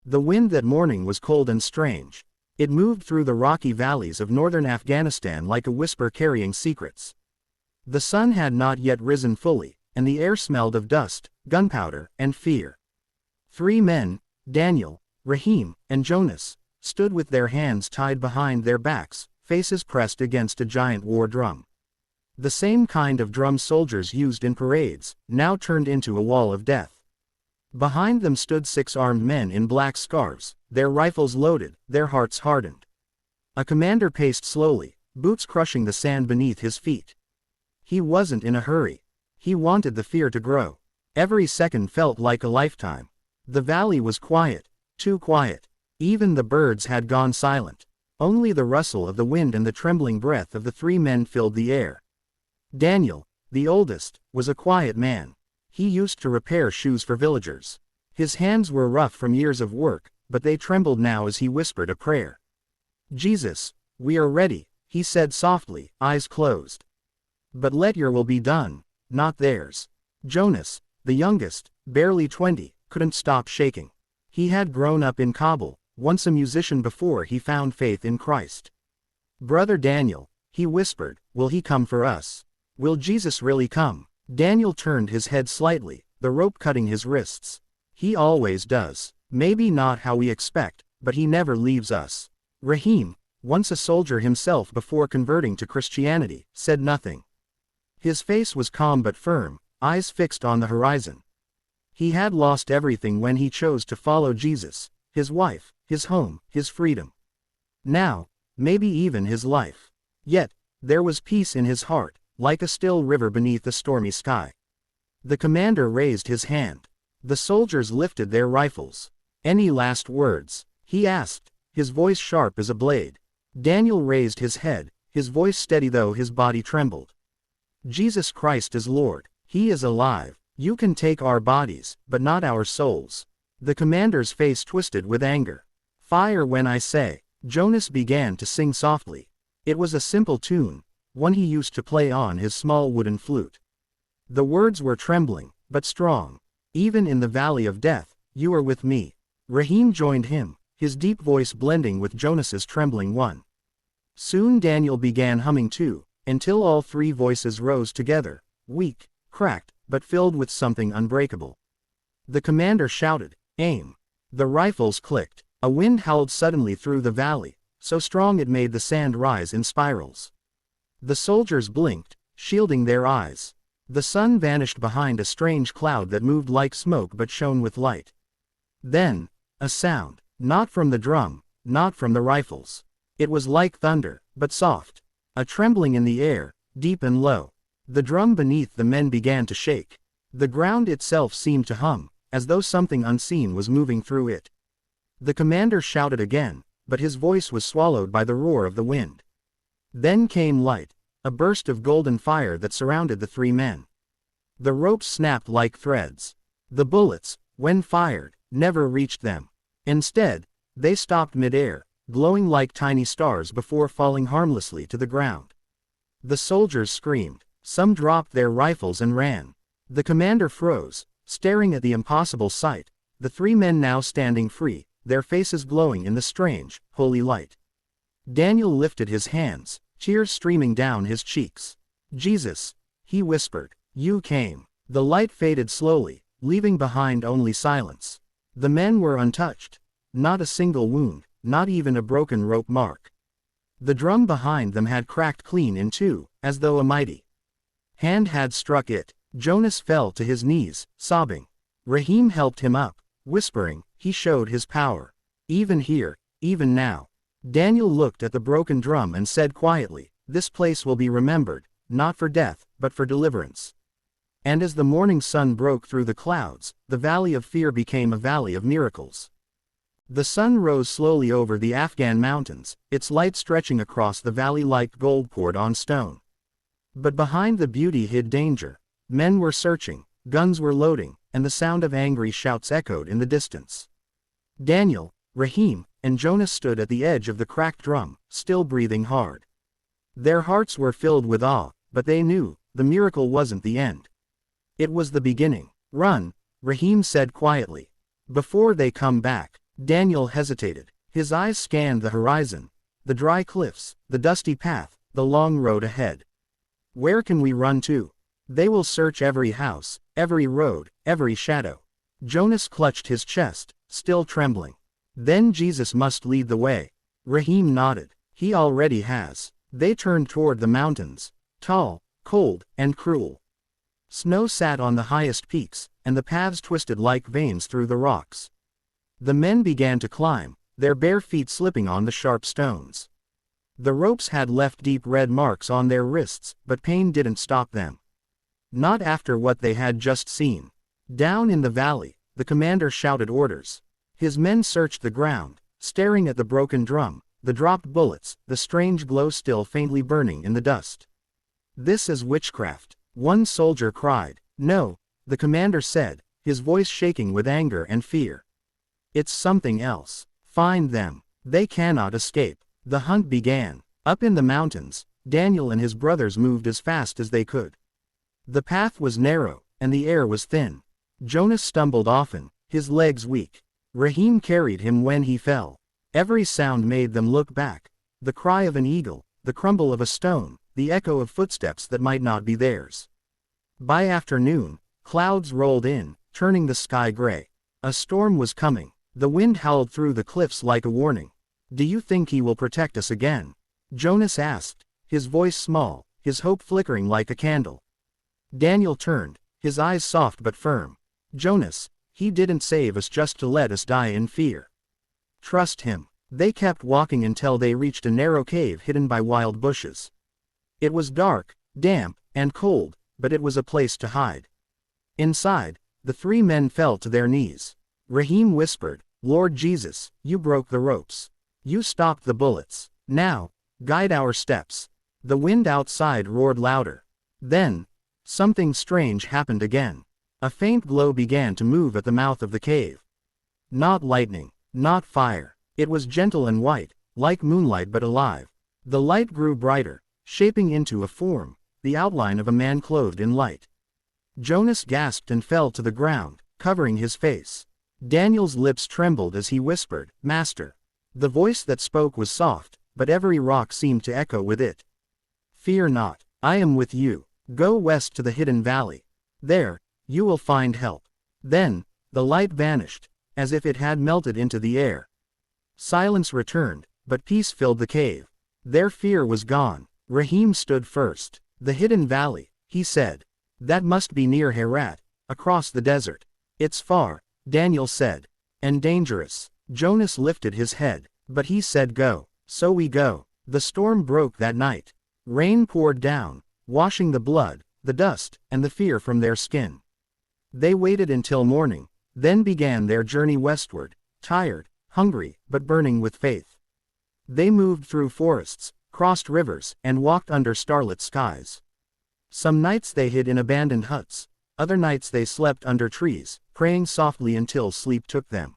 The wind that morning was cold and strange. It moved through the rocky valleys of northern Afghanistan like a whisper carrying secrets. The sun had not yet risen fully, and the air smelled of dust, gunpowder, and fear. 3 men, Daniel, Rahim, and Jonas, stood with their hands tied behind their backs, faces pressed against a giant war drum. The same kind of drum soldiers used in parades, now turned into a wall of death. Behind them stood 6 armed men in black scarves, their rifles loaded, their hearts hardened. A commander paced slowly, boots crushing the sand beneath his feet. He wasn't in a hurry. He wanted the fear to grow. Every second felt like a lifetime. The valley was quiet, too quiet. Even the birds had gone silent. Only the rustle of the wind and the trembling breath of the 3 men filled the air. Daniel, the oldest, was a quiet man. He used to repair shoes for villagers. His hands were rough from years of work, but they trembled now as he whispered a prayer. "Jesus, we are ready," he said softly, eyes closed. "But let your will be done, not theirs." Jonas, the youngest, barely 20, couldn't stop shaking. He had grown up in Kabul, once a musician before he found faith in Christ. "Brother Daniel," he whispered, "will he come for us? Will Jesus really come?" Daniel turned his head slightly, the rope cutting his wrists. "He always does. Maybe not how we expect, but he never leaves us." Rahim, once a soldier himself before converting to Christianity, said nothing. His face was calm but firm, eyes fixed on the horizon. He had lost everything when he chose to follow Jesus, his wife, his home, his freedom. Now, maybe even his life. Yet, there was peace in his heart, like a still river beneath a stormy sky. The commander raised his hand. The soldiers lifted their rifles. "Any last words?" he asked, his voice sharp as a blade. Daniel raised his head, his voice steady though his body trembled. "Jesus Christ is Lord. He is alive. You can take our bodies, but not our souls." The commander's face twisted with anger. "Fire when I say." Jonas began to sing softly. It was a simple tune, one he used to play on his small wooden flute. The words were trembling, but strong. "Even in the valley of death, you are with me." Rahim joined him, his deep voice blending with Jonas's trembling one. Soon Daniel began humming too, until all 3 voices rose together, weak, cracked, but filled with something unbreakable. The commander shouted, "Aim!" The rifles clicked. A wind howled suddenly through the valley, so strong it made the sand rise in spirals. The soldiers blinked, shielding their eyes. The sun vanished behind a strange cloud that moved like smoke but shone with light. Then, a sound, not from the drum, not from the rifles. It was like thunder, but soft. A trembling in the air, deep and low. The drum beneath the men began to shake. The ground itself seemed to hum, as though something unseen was moving through it. The commander shouted again, but his voice was swallowed by the roar of the wind. Then came light, a burst of golden fire that surrounded the 3 men. The ropes snapped like threads. The bullets, when fired, never reached them. Instead, they stopped mid-air, glowing like tiny stars before falling harmlessly to the ground. The soldiers screamed. Some dropped their rifles and ran. The commander froze, staring at the impossible sight, the 3 men now standing free, their faces glowing in the strange, holy light. Daniel lifted his hands, tears streaming down his cheeks. "Jesus," he whispered, "you came." The light faded slowly, leaving behind only silence. The men were untouched. Not a single wound, not even a broken rope mark. The drum behind them had cracked clean in 2, as though a mighty hand had struck it. Jonas fell to his knees, sobbing. Rahim helped him up, whispering, "He showed his power. Even here, even now." Daniel looked at the broken drum and said quietly, "This place will be remembered, not for death, but for deliverance." And as the morning sun broke through the clouds, the valley of fear became a valley of miracles. The sun rose slowly over the Afghan mountains, its light stretching across the valley like gold poured on stone. But behind the beauty hid danger. Men were searching, guns were loading, and the sound of angry shouts echoed in the distance. Daniel, Rahim, and Jonas stood at the edge of the cracked drum, still breathing hard. Their hearts were filled with awe, but they knew, the miracle wasn't the end. It was the beginning. "Run," Rahim said quietly. "Before they come back." Daniel hesitated. His eyes scanned the horizon, the dry cliffs, the dusty path, the long road ahead. Where can we run to? They will search every house, every road, every shadow. Jonas clutched his chest, still trembling. Then Jesus must lead the way. Rahim nodded. He already has. They turned toward the mountains. Tall, cold, and cruel. Snow sat on the highest peaks, and the paths twisted like veins through the rocks. The men began to climb, their bare feet slipping on the sharp stones. The ropes had left deep red marks on their wrists, but pain didn't stop them. Not after what they had just seen. Down in the valley, the commander shouted orders. His men searched the ground, staring at the broken drum, the dropped bullets, the strange glow still faintly burning in the dust. This is witchcraft, one soldier cried. No, the commander said, his voice shaking with anger and fear. It's something else. Find them. They cannot escape. The hunt began. Up in the mountains, Daniel and his brothers moved as fast as they could. The path was narrow, and the air was thin. Jonas stumbled often, his legs weak. Rahim carried him when he fell. Every sound made them look back. The cry of an eagle, the crumble of a stone, the echo of footsteps that might not be theirs. By afternoon, clouds rolled in, turning the sky gray. A storm was coming. The wind howled through the cliffs like a warning. Do you think he will protect us again? Jonas asked, his voice small, his hope flickering like a candle. Daniel turned, his eyes soft but firm. Jonas, he didn't save us just to let us die in fear. Trust him. They kept walking until they reached a narrow cave hidden by wild bushes. It was dark, damp, and cold, but it was a place to hide. Inside, the three men fell to their knees. Rahim whispered, Lord Jesus, you broke the ropes. You stopped the bullets. Now, guide our steps. The wind outside roared louder. Then, something strange happened again. A faint glow began to move at the mouth of the cave. Not lightning, not fire. It was gentle and white, like moonlight but alive. The light grew brighter, shaping into a form, the outline of a man clothed in light. Jonas gasped and fell to the ground, covering his face. Daniel's lips trembled as he whispered, Master. The voice that spoke was soft, but every rock seemed to echo with it. Fear not, I am with you. Go west to the hidden valley. There, you will find help. Then, the light vanished, as if it had melted into the air. Silence returned, but peace filled the cave. Their fear was gone. Rahim stood first. The hidden valley, he said. That must be near Herat, across the desert. It's far, Daniel said. And dangerous. Jonas lifted his head, but he said go. So we go. The storm broke that night. Rain poured down, washing the blood, the dust, and the fear from their skin. They waited until morning, then began their journey westward, tired, hungry, but burning with faith. They moved through forests, crossed rivers, and walked under starlit skies. Some nights they hid in abandoned huts, other nights they slept under trees, praying softly until sleep took them.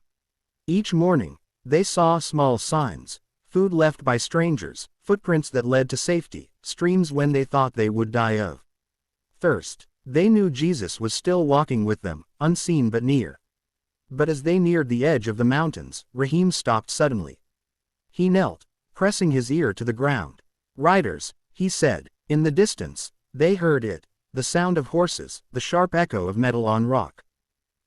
Each morning, they saw small signs, food left by strangers, footprints that led to safety, streams when they thought they would die of thirst. They knew Jesus was still walking with them, unseen but near. But as they neared the edge of the mountains, Rahim stopped suddenly. He knelt, pressing his ear to the ground. Riders, he said. In the distance, they heard it, the sound of horses, the sharp echo of metal on rock.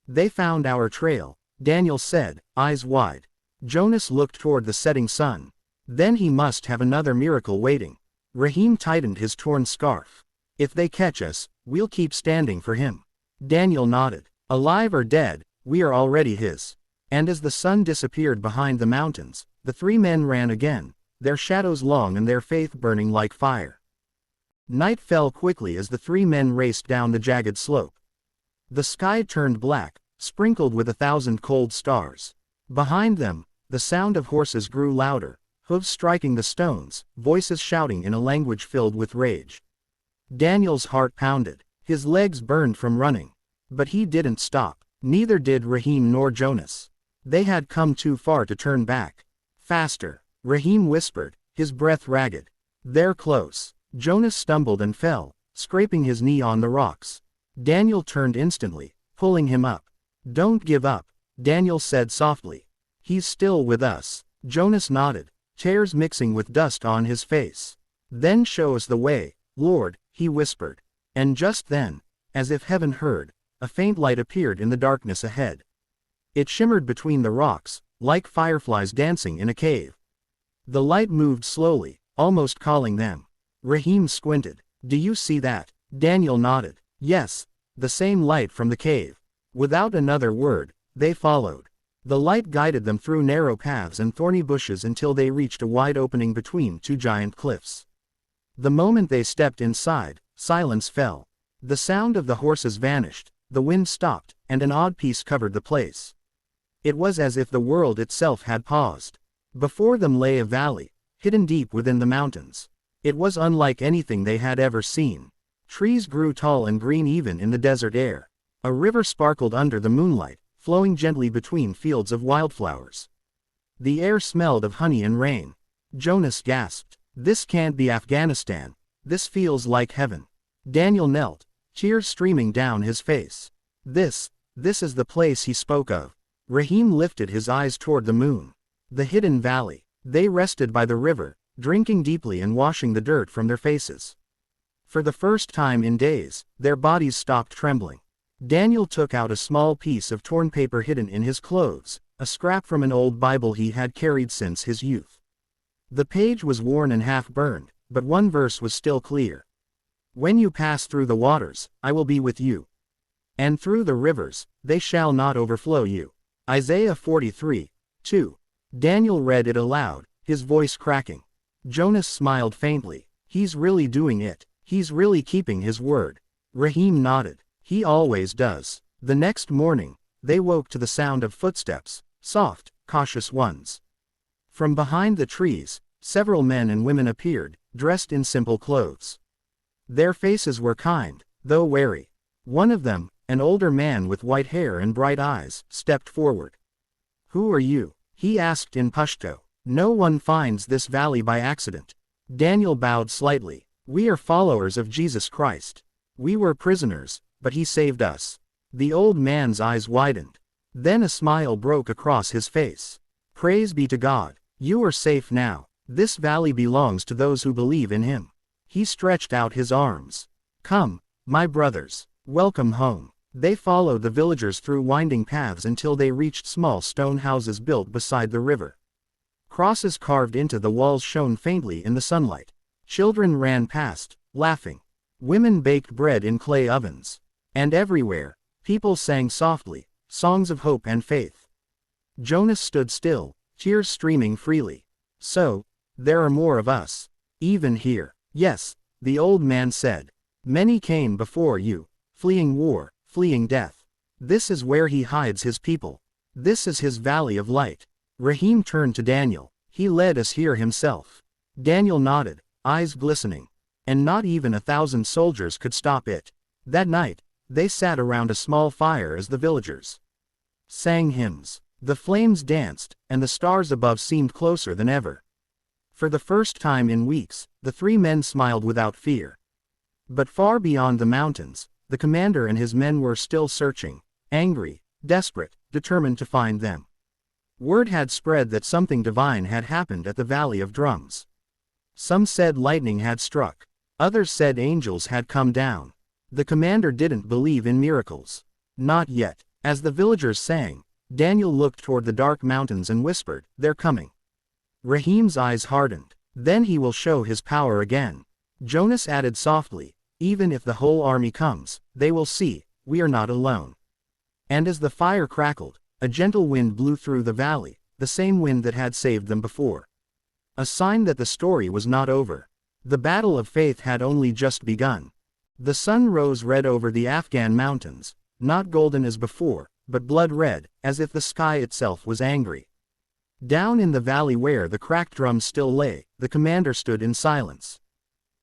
They found our trail, Daniel said, eyes wide. Jonas looked toward the setting sun. Then he must have another miracle waiting. Rahim tightened his torn scarf. If they catch us, we'll keep standing for him. Daniel nodded. Alive or dead, we are already his. And as the sun disappeared behind the mountains, the three men ran again, their shadows long and their faith burning like fire. Night fell quickly as the three men raced down the jagged slope. The sky turned black, sprinkled with 1,000 cold stars. Behind them, the sound of horses grew louder, hooves striking the stones, voices shouting in a language filled with rage. Daniel's heart pounded, his legs burned from running. But he didn't stop, neither did Rahim nor Jonas. They had come too far to turn back. Faster, Rahim whispered, his breath ragged. They're close. Jonas stumbled and fell, scraping his knee on the rocks. Daniel turned instantly, pulling him up. Don't give up, Daniel said softly. He's still with us. Jonas nodded, tears mixing with dust on his face. Then show us the way, Lord, he whispered. And just then, as if heaven heard, a faint light appeared in the darkness ahead. It shimmered between the rocks, like fireflies dancing in a cave. The light moved slowly, almost calling them. Rahim squinted. Do you see that? Daniel nodded. Yes, the same light from the cave. Without another word, they followed. The light guided them through narrow paths and thorny bushes until they reached a wide opening between two giant cliffs. The moment they stepped inside, silence fell. The sound of the horses vanished, the wind stopped, and an odd peace covered the place. It was as if the world itself had paused. Before them lay a valley, hidden deep within the mountains. It was unlike anything they had ever seen. Trees grew tall and green even in the desert air. A river sparkled under the moonlight, flowing gently between fields of wildflowers. The air smelled of honey and rain. Jonas gasped. This can't be Afghanistan. This feels like heaven. Daniel knelt, tears streaming down his face. This is the place he spoke of. Rahim lifted his eyes toward the moon. The hidden valley. They rested by the river, drinking deeply and washing the dirt from their faces. For the first time in days, their bodies stopped trembling. Daniel took out a small piece of torn paper hidden in his clothes, a scrap from an old Bible he had carried since his youth. The page was worn and half burned, but one verse was still clear. When you pass through the waters, I will be with you. And through the rivers, they shall not overflow you. Isaiah 43:2. Daniel read it aloud, his voice cracking. Jonas smiled faintly. He's really doing it. He's really keeping his word. Rahim nodded. He always does. The next morning, they woke to the sound of footsteps, soft, cautious ones. From behind the trees, several men and women appeared, dressed in simple clothes. Their faces were kind, though wary. One of them, an older man with white hair and bright eyes, stepped forward. Who are you? He asked in Pashto. No one finds this valley by accident. Daniel bowed slightly. We are followers of Jesus Christ. We were prisoners, but he saved us. The old man's eyes widened. Then a smile broke across his face. Praise be to God. You are safe now. This valley belongs to those who believe in him. He stretched out his arms. Come, my brothers. Welcome home. They followed the villagers through winding paths until they reached small stone houses built beside the river. Crosses carved into the walls shone faintly in the sunlight. Children ran past, laughing. Women baked bread in clay ovens. And everywhere, people sang softly, songs of hope and faith. Jonas stood still, tears streaming freely. So, there are more of us. Even here. Yes, the old man said. Many came before you, fleeing war, fleeing death. This is where he hides his people. This is his valley of light. Rahim turned to Daniel. He led us here himself. Daniel nodded, eyes glistening. And not even 1,000 soldiers could stop it. That night, they sat around a small fire as the villagers sang hymns. The flames danced, and the stars above seemed closer than ever. For the first time in weeks, the three men smiled without fear. But far beyond the mountains, the commander and his men were still searching, angry, desperate, determined to find them. Word had spread that something divine had happened at the Valley of Drums. Some said lightning had struck. Others said angels had come down. The commander didn't believe in miracles. Not yet. As the villagers sang, Daniel looked toward the dark mountains and whispered, "They're coming." Rahim's eyes hardened. Then he will show his power again. Jonas added softly, "Even if the whole army comes, they will see, we are not alone." And as the fire crackled, a gentle wind blew through the valley, the same wind that had saved them before. A sign that the story was not over. The battle of faith had only just begun. The sun rose red over the Afghan mountains, not golden as before, but blood red, as if the sky itself was angry. Down in the valley where the cracked drums still lay, the commander stood in silence.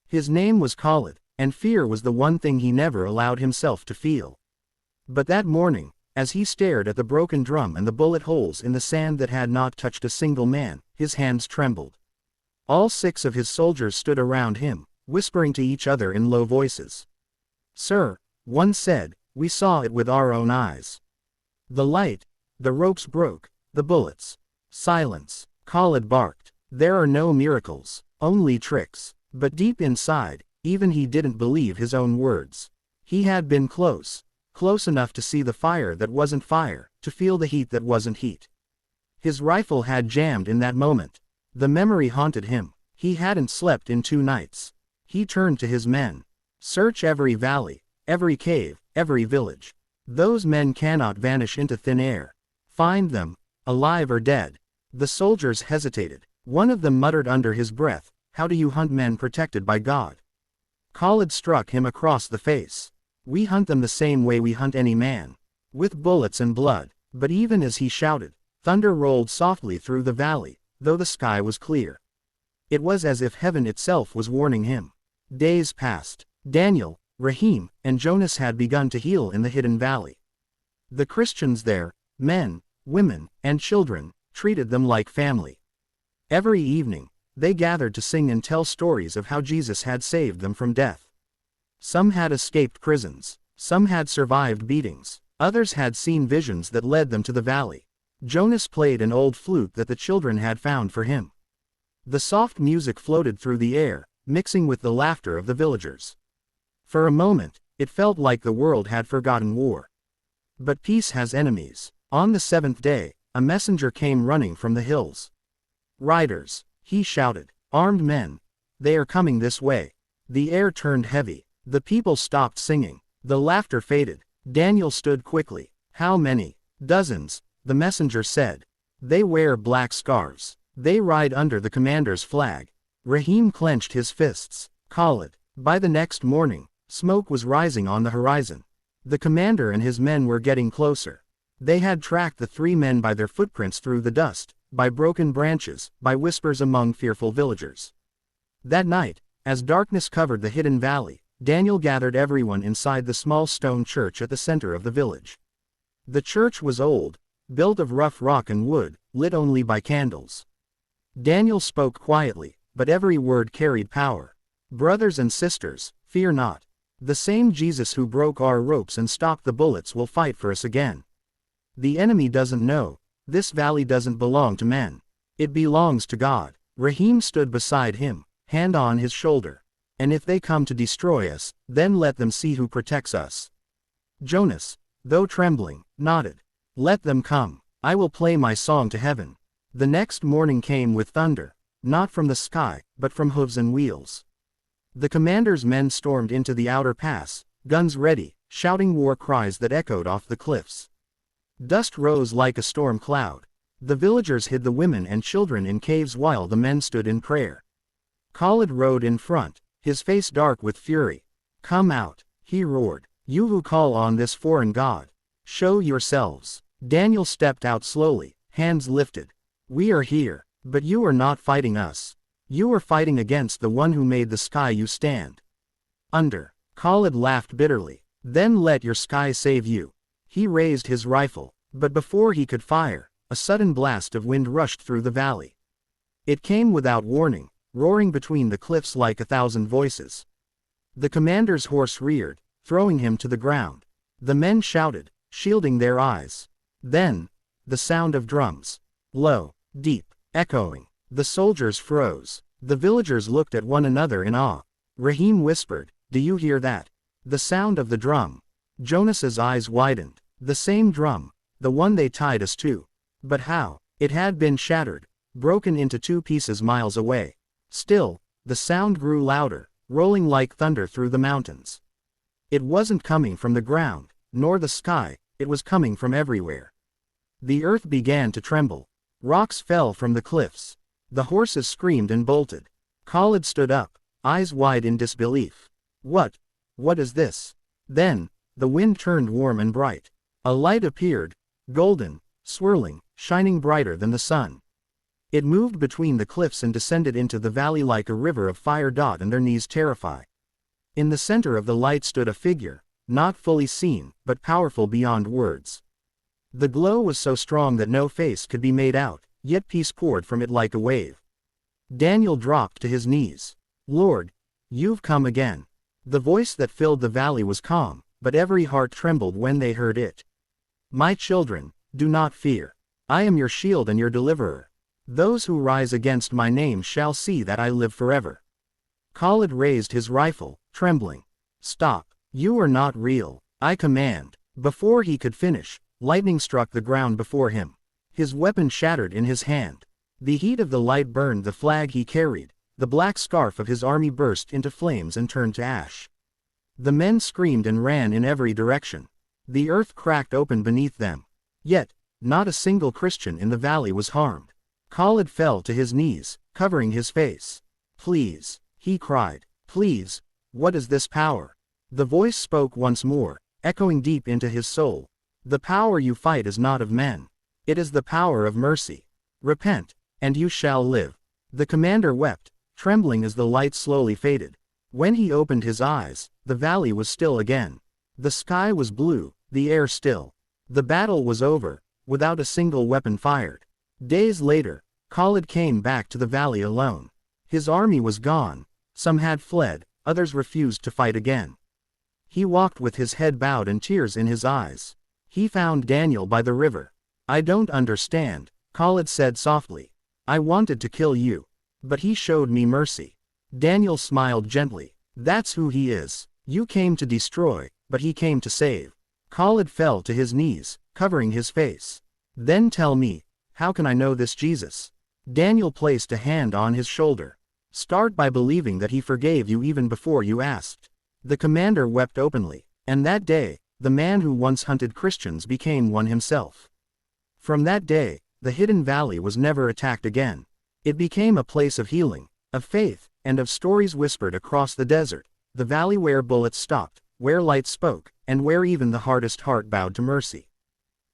His name was Khalid, and fear was the one thing he never allowed himself to feel. But that morning, as he stared at the broken drum and the bullet holes in the sand that had not touched a single man, his hands trembled. All 6 of his soldiers stood around him, whispering to each other in low voices. "Sir," one said, "we saw it with our own eyes. The light, the ropes broke, the bullets. Silence. Khalid barked. There are no miracles, only tricks. But deep inside, even he didn't believe his own words. He had been close. Close enough to see the fire that wasn't fire, to feel the heat that wasn't heat. His rifle had jammed in that moment. The memory haunted him. He hadn't slept in 2 nights. He turned to his men. Search every valley, every cave, every village. Those men cannot vanish into thin air. Find them, alive or dead. The soldiers hesitated. One of them muttered under his breath, "How do you hunt men protected by God?" Khalid struck him across the face. "We hunt them the same way we hunt any man. With bullets and blood." But even as he shouted, thunder rolled softly through the valley, though the sky was clear. It was as if heaven itself was warning him. Days passed. Daniel, Rahim, and Jonas had begun to heal in the hidden valley. The Christians there, men, women, and children, treated them like family. Every evening, they gathered to sing and tell stories of how Jesus had saved them from death. Some had escaped prisons, some had survived beatings, others had seen visions that led them to the valley. Jonas played an old flute that the children had found for him. The soft music floated through the air, mixing with the laughter of the villagers. For a moment, it felt like the world had forgotten war. But peace has enemies. On the 7th day, a messenger came running from the hills. "Riders," he shouted. "Armed men. They are coming this way." The air turned heavy. The people stopped singing. The laughter faded. Daniel stood quickly. "How many?" "Dozens," the messenger said. "They wear black scarves. They ride under the commander's flag." Rahim clenched his fists. Khalid. By the next morning, smoke was rising on the horizon. The commander and his men were getting closer. They had tracked the 3 men by their footprints through the dust, by broken branches, by whispers among fearful villagers. That night, as darkness covered the hidden valley, Daniel gathered everyone inside the small stone church at the center of the village. The church was old, built of rough rock and wood, lit only by candles. Daniel spoke quietly, but every word carried power. "Brothers and sisters, fear not. The same Jesus who broke our ropes and stopped the bullets will fight for us again. The enemy doesn't know. This valley doesn't belong to men. It belongs to God." Rahim stood beside him, hand on his shoulder. "And if they come to destroy us, then let them see who protects us." Jonas, though trembling, nodded. "Let them come. I will play my song to heaven." The next morning came with thunder, not from the sky, but from hooves and wheels. The commander's men stormed into the outer pass, guns ready, shouting war cries that echoed off the cliffs. Dust rose like a storm cloud. The villagers hid the women and children in caves while the men stood in prayer. Khalid rode in front, his face dark with fury. "Come out," he roared. "You who call on this foreign god. Show yourselves." Daniel stepped out slowly, hands lifted. "We are here, but you are not fighting us. You are fighting against the one who made the sky you stand under." Khalid laughed bitterly. "Then let your sky save you." He raised his rifle, but before he could fire, a sudden blast of wind rushed through the valley. It came without warning, roaring between the cliffs like 1,000 voices. The commander's horse reared, throwing him to the ground. The men shouted, shielding their eyes. Then, the sound of drums. Low, deep, echoing. The soldiers froze. The villagers looked at one another in awe. Rahim whispered, "Do you hear that? The sound of the drum." Jonas's eyes widened. "The same drum, the one they tied us to." But how? It had been shattered, broken into 2 pieces miles away. Still, the sound grew louder, rolling like thunder through the mountains. It wasn't coming from the ground, nor the sky, it was coming from everywhere. The earth began to tremble. Rocks fell from the cliffs. The horses screamed and bolted. Khalid stood up, eyes wide in disbelief. What is this?" Then, the wind turned warm and bright. A light appeared, golden, swirling, shining brighter than the sun. It moved between the cliffs and descended into the valley like a river of fire. And their knees terrified. In the center of the light stood a figure, not fully seen, but powerful beyond words. The glow was so strong that no face could be made out, yet peace poured from it like a wave. Daniel dropped to his knees. "Lord, you've come again." The voice that filled the valley was calm, but every heart trembled when they heard it. "My children, do not fear. I am your shield and your deliverer. Those who rise against my name shall see that I live forever. Khalid raised his rifle, trembling. Stop. You are not real, I command. Before he could finish, lightning struck the ground before him. His weapon shattered in his hand. The heat of the light burned the flag he carried. The black scarf of his army burst into flames and turned to ash. The men screamed and ran in every direction. The earth cracked open beneath them. Yet, not a single Christian in the valley was harmed. Khalid fell to his knees, covering his face. Please, he cried. Please, what is this power? The voice spoke once more, echoing deep into his soul. The power you fight is not of men. It is the power of mercy. Repent, and you shall live. The commander wept, trembling as the light slowly faded. When he opened his eyes, the valley was still again. The sky was blue, the air still. The battle was over, without a single weapon fired. Days later, Khalid came back to the valley alone. His army was gone. Some had fled, others refused to fight again. He walked with his head bowed and tears in his eyes. He found Daniel by the river. I don't understand, Khalid said softly. I wanted to kill you. But he showed me mercy. Daniel smiled gently. That's who he is. You came to destroy, but he came to save. Khalid fell to his knees, covering his face. Then tell me, how can I know this Jesus? Daniel placed a hand on his shoulder. Start by believing that he forgave you even before you asked. The commander wept openly, and that day, the man who once hunted Christians became one himself. From that day, the hidden valley was never attacked again. It became a place of healing, of faith, and of stories whispered across the desert, the valley where bullets stopped, where light spoke, and where even the hardest heart bowed to mercy.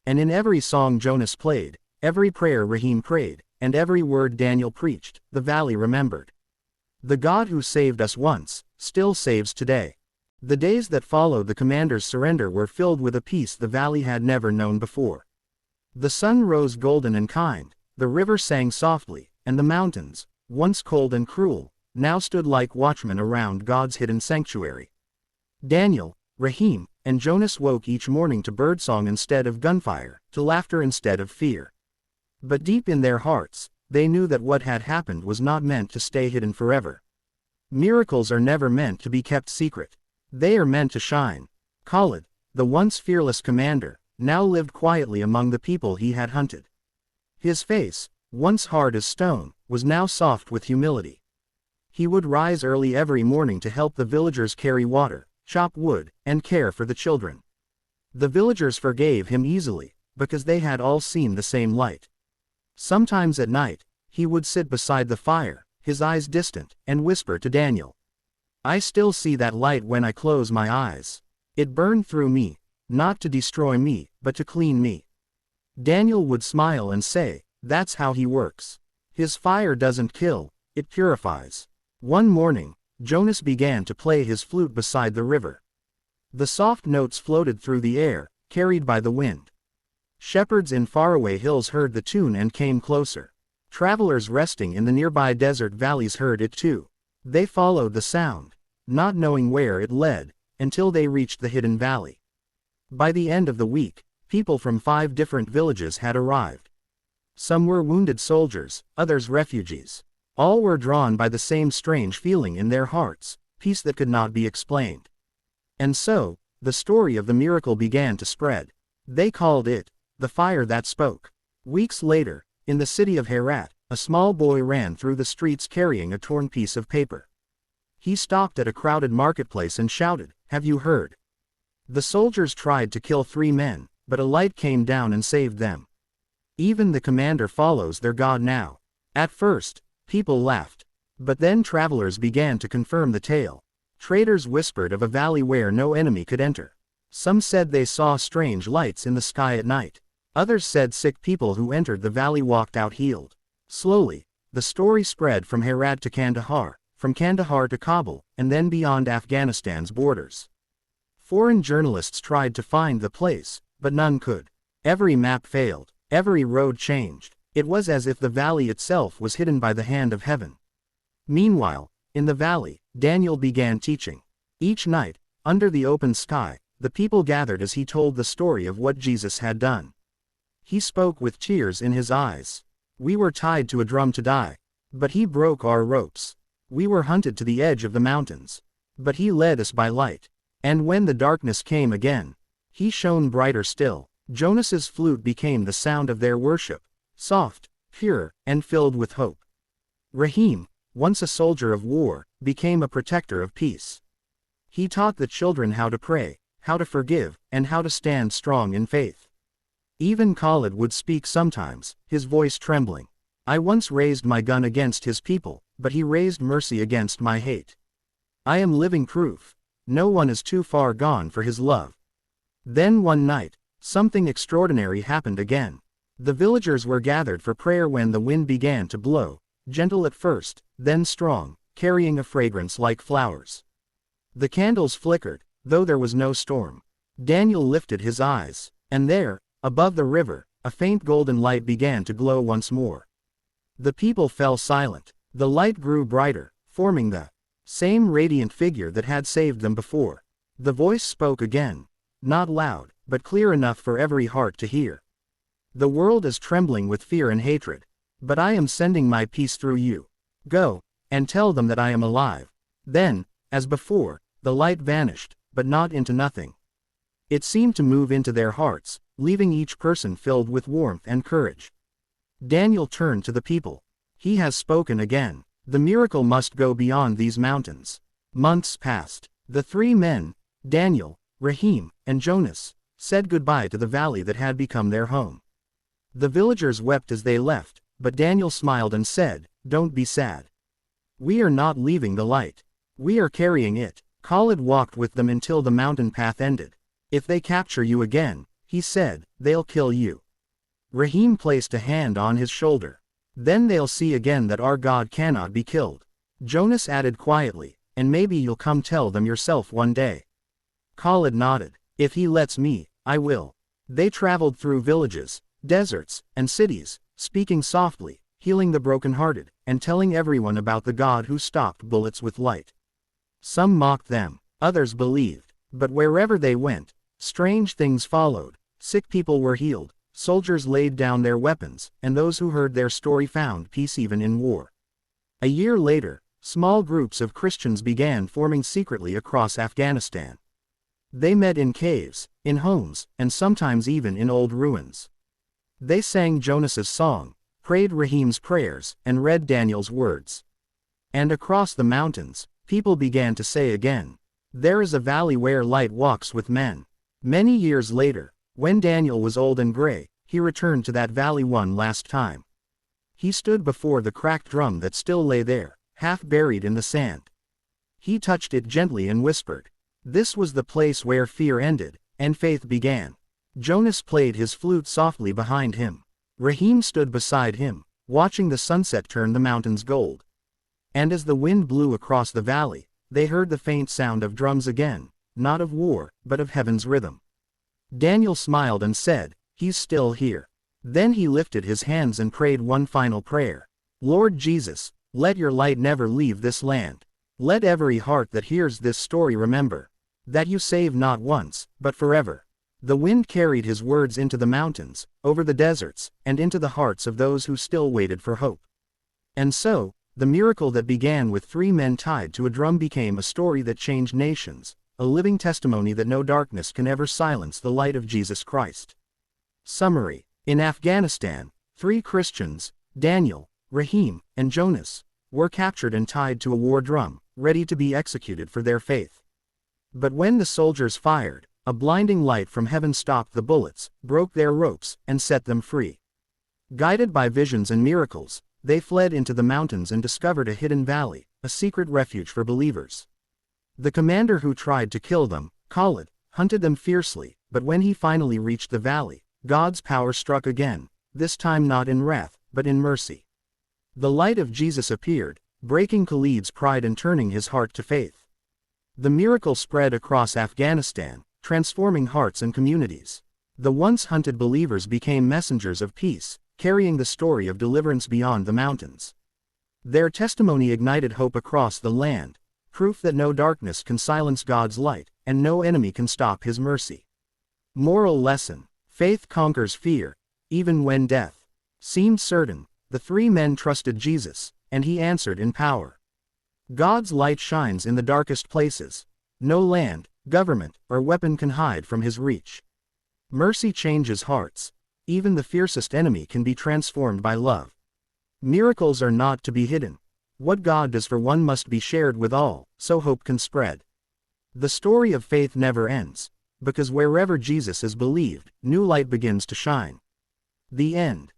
And in every song Jonas played, every prayer Rahim prayed, and every word Daniel preached, the valley remembered. The God who saved us once, still saves today. The days that followed the commander's surrender were filled with a peace the valley had never known before. The sun rose golden and kind, the river sang softly, and the mountains, once cold and cruel, now stood like watchmen around God's hidden sanctuary. Daniel, Rahim, and Jonas woke each morning to birdsong instead of gunfire, to laughter instead of fear. But deep in their hearts, they knew that what had happened was not meant to stay hidden forever. Miracles are never meant to be kept secret. They are meant to shine. Khalid, the once fearless commander, now lived quietly among the people he had hunted. His face, once hard as stone, was now soft with humility. He would rise early every morning to help the villagers carry water, chop wood, and care for the children. The villagers forgave him easily, because they had all seen the same light. Sometimes at night, he would sit beside the fire, his eyes distant, and whisper to Daniel. I still see that light when I close my eyes. It burned through me, not to destroy me, but to clean me. Daniel would smile and say, that's how he works. His fire doesn't kill, it purifies. One morning, Jonas began to play his flute beside the river. The soft notes floated through the air, carried by the wind. Shepherds in faraway hills heard the tune and came closer. Travelers resting in the nearby desert valleys heard it too. They followed the sound, not knowing where it led, until they reached the hidden valley. By the end of the week, people from 5 different villages had arrived. Some were wounded soldiers, others refugees. All were drawn by the same strange feeling in their hearts, peace that could not be explained. And so, the story of the miracle began to spread. They called it, the fire that spoke. Weeks later, in the city of Herat, a small boy ran through the streets carrying a torn piece of paper. He stopped at a crowded marketplace and shouted, have you heard? The soldiers tried to kill 3 men, but a light came down and saved them. Even the commander follows their God now. At first, people laughed. But then travelers began to confirm the tale. Traders whispered of a valley where no enemy could enter. Some said they saw strange lights in the sky at night. Others said sick people who entered the valley walked out healed. Slowly, the story spread from Herat to Kandahar, from Kandahar to Kabul, and then beyond Afghanistan's borders. Foreign journalists tried to find the place, but none could. Every map failed. Every road changed. It was as if the valley itself was hidden by the hand of heaven. Meanwhile, in the valley, Daniel began teaching. Each night, under the open sky, the people gathered as he told the story of what Jesus had done. He spoke with tears in his eyes. We were tied to a drum to die. But he broke our ropes. We were hunted to the edge of the mountains. But he led us by light. And when the darkness came again, he shone brighter still. Jonas's flute became the sound of their worship, soft, pure, and filled with hope. Rahim, once a soldier of war, became a protector of peace. He taught the children how to pray, how to forgive, and how to stand strong in faith. Even Khalid would speak sometimes, his voice trembling. I once raised my gun against his people, but he raised mercy against my hate. I am living proof. No one is too far gone for his love. Then one night, something extraordinary happened again. The villagers were gathered for prayer when the wind began to blow, gentle at first, then strong, carrying a fragrance like flowers. The candles flickered, though there was no storm. Daniel lifted his eyes, and there, above the river, a faint golden light began to glow once more. The people fell silent. The light grew brighter, forming the same radiant figure that had saved them before. The voice spoke again, not loud, but clear enough for every heart to hear. The world is trembling with fear and hatred, but I am sending my peace through you. Go, and tell them that I am alive. Then, as before, the light vanished, but not into nothing. It seemed to move into their hearts, leaving each person filled with warmth and courage. Daniel turned to the people. He has spoken again. The miracle must go beyond these mountains. Months passed. The three men, Daniel, Rahim, and Jonas, said goodbye to the valley that had become their home. The villagers wept as they left, but Daniel smiled and said, "Don't be sad. We are not leaving the light. We are carrying it." Khalid walked with them until the mountain path ended. "If they capture you again," he said, "they'll kill you." Rahim placed a hand on his shoulder. "Then they'll see again that our God cannot be killed." Jonas added quietly, "And maybe you'll come tell them yourself one day." Khalid nodded. "If he lets me, I will." They traveled through villages, deserts, and cities, speaking softly, healing the brokenhearted, and telling everyone about the God who stopped bullets with light. Some mocked them, others believed, but wherever they went, strange things followed. Sick people were healed, soldiers laid down their weapons, and those who heard their story found peace even in war. A year later, small groups of Christians began forming secretly across Afghanistan. They met in caves, in homes, and sometimes even in old ruins. They sang Jonas's song, prayed Rahim's prayers, and read Daniel's words. And across the mountains, people began to say again, "There is a valley where light walks with men." Many years later, when Daniel was old and gray, he returned to that valley one last time. He stood before the cracked drum that still lay there, half buried in the sand. He touched it gently and whispered. This was the place where fear ended, and faith began. Jonas played his flute softly behind him. Rahim stood beside him, watching the sunset turn the mountains gold. And as the wind blew across the valley, they heard the faint sound of drums again, not of war, but of heaven's rhythm. Daniel smiled and said, "He's still here." Then he lifted his hands and prayed one final prayer. "Lord Jesus, let your light never leave this land. Let every heart that hears this story remember that you save not once, but forever." The wind carried his words into the mountains, over the deserts, and into the hearts of those who still waited for hope. And so, the miracle that began with three men tied to a drum became a story that changed nations, a living testimony that no darkness can ever silence the light of Jesus Christ. Summary: in Afghanistan, three Christians, Daniel, Rahim, and Jonas, were captured and tied to a war drum, ready to be executed for their faith. But when the soldiers fired, a blinding light from heaven stopped the bullets, broke their ropes, and set them free. Guided by visions and miracles, they fled into the mountains and discovered a hidden valley, a secret refuge for believers. The commander who tried to kill them, Khalid, hunted them fiercely, but when he finally reached the valley, God's power struck again, this time not in wrath, but in mercy. The light of Jesus appeared, breaking Khalid's pride and turning his heart to faith. The miracle spread across Afghanistan, transforming hearts and communities. The once hunted believers became messengers of peace, carrying the story of deliverance beyond the mountains. Their testimony ignited hope across the land, proof that no darkness can silence God's light, and no enemy can stop His mercy. Moral lesson: faith conquers fear, even when death seemed certain. The three men trusted Jesus, and he answered in power. God's light shines in the darkest places. No land, government, or weapon can hide from his reach. Mercy changes hearts. Even the fiercest enemy can be transformed by love. Miracles are not to be hidden. What God does for one must be shared with all, so hope can spread. The story of faith never ends, because wherever Jesus is believed, new light begins to shine. The end.